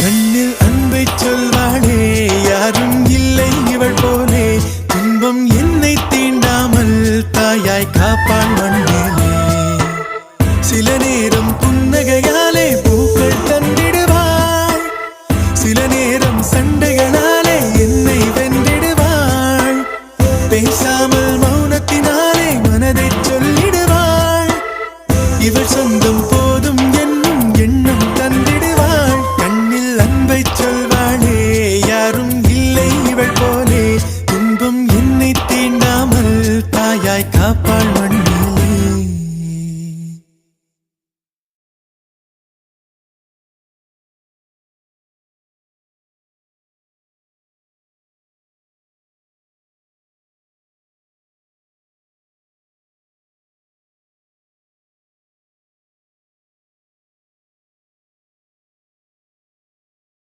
கண்ணில் அன்பை சொல்வாளே யாரும் இல்லை இவள் போலே துன்பம் என்னை தீண்டாமல் தாயாய் காப்பாள் மண்ணிலே சில நேரம் புன்னகையாலே பூக்கள் தந்திடுவாள் சில நேரம் சண்டைகளாலே என்னை வென்றிடுவாள் பேசாமல் மௌனத்தினாலே மனதை சொல்லிடுவாள் இவள் சொந்தம் போதும் என்னும் எண்ணம் தந்திடுவாள் கண்ணில் அன்பை சொல்வாள்